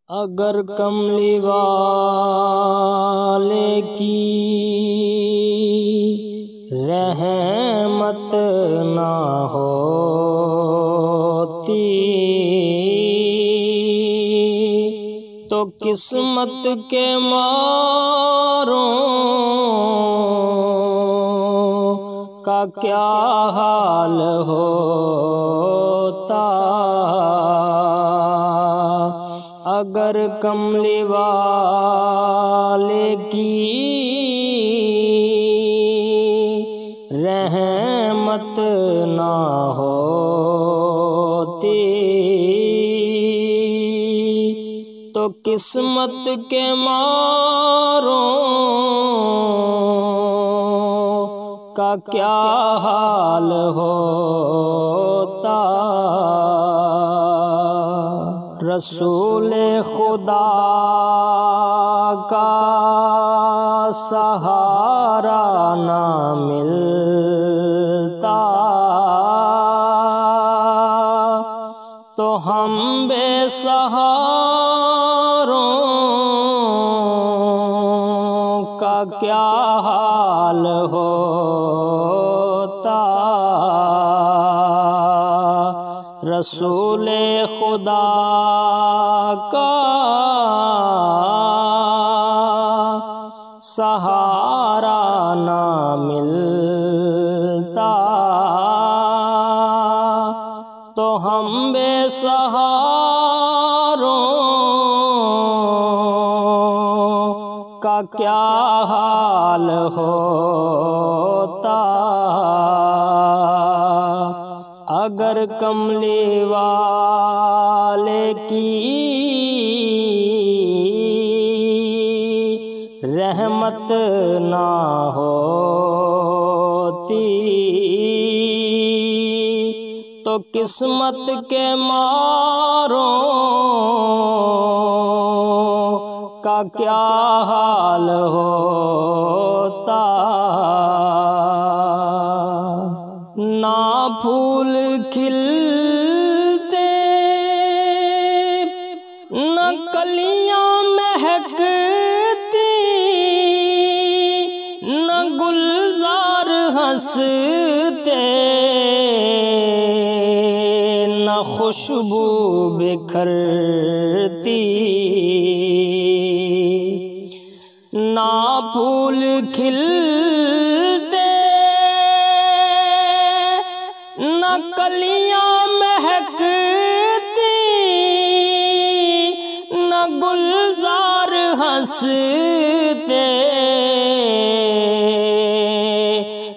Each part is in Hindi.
अगर कमली वाले की रहमत ना होती तो किस्मत के मारों का क्या हाल होता। अगर कमली वाले की रहमत ना होती तो किस्मत के मारों का क्या हाल होता। रसूले खुदा का सहारा ना मिलता तो हम बेसहारों का क्या हाल होता। रसूले खुदा का सहारा ना मिलता तो हम बेसहारों का क्या हाल होता। अगर कमली वाले की रहमत ना होती तो किस्मत के मारों का क्या हाल होता। ना फूल खिलते न कलियां महकती न गुलजार हंसते न खुशबू बिखरती। ना फूल खिलते न कलियां महकती न गुलजार हंसते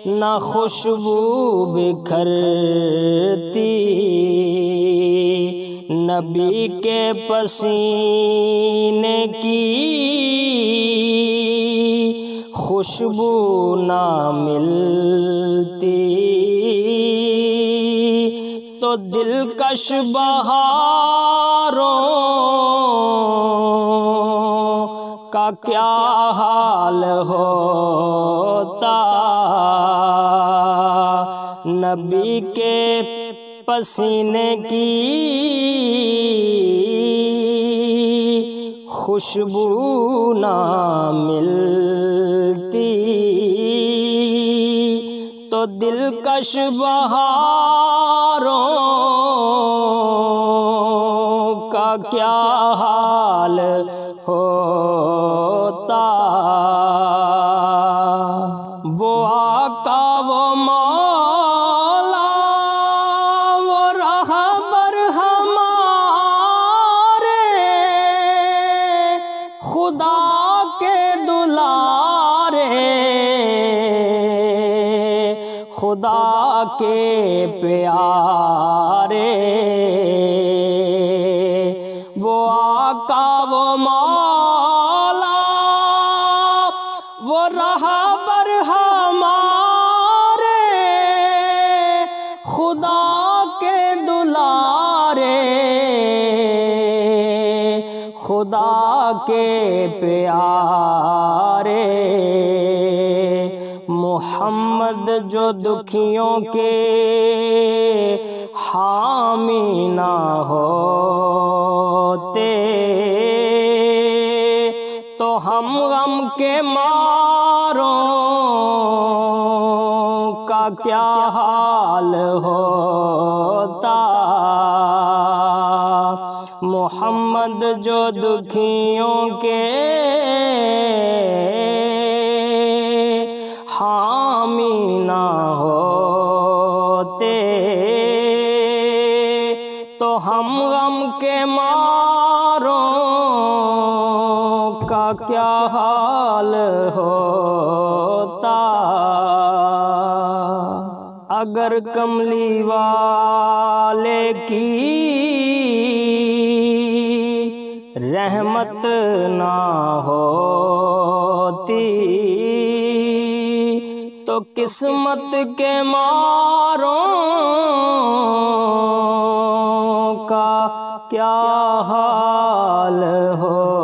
न खुशबू बिखरती। नबी के पसीने की खुशबू ना मिलती तो दिलकश बहारों का क्या हाल होता। नबी के पसीने की खुशबू ना मिलती तो दिलकश बहारों का क्या हाल होता। वो आका वो मौला वो रहबर हमारे खुदा के दुलारे खुदा के प्यारे। वो आका वो मौला वो रहबर हमारे खुदा के दुलारे खुदा के प्यारे। मोहम्मद जो दुखियों के हामी ना होते के मारों का क्या हाल होता। मोहम्मद जो दुखियों के हामी ना होते तो हम गम के मारों का क्या हाल होता। अगर कमली वाले की रहमत ना होती तो किस्मत के मारों का क्या हाल हो।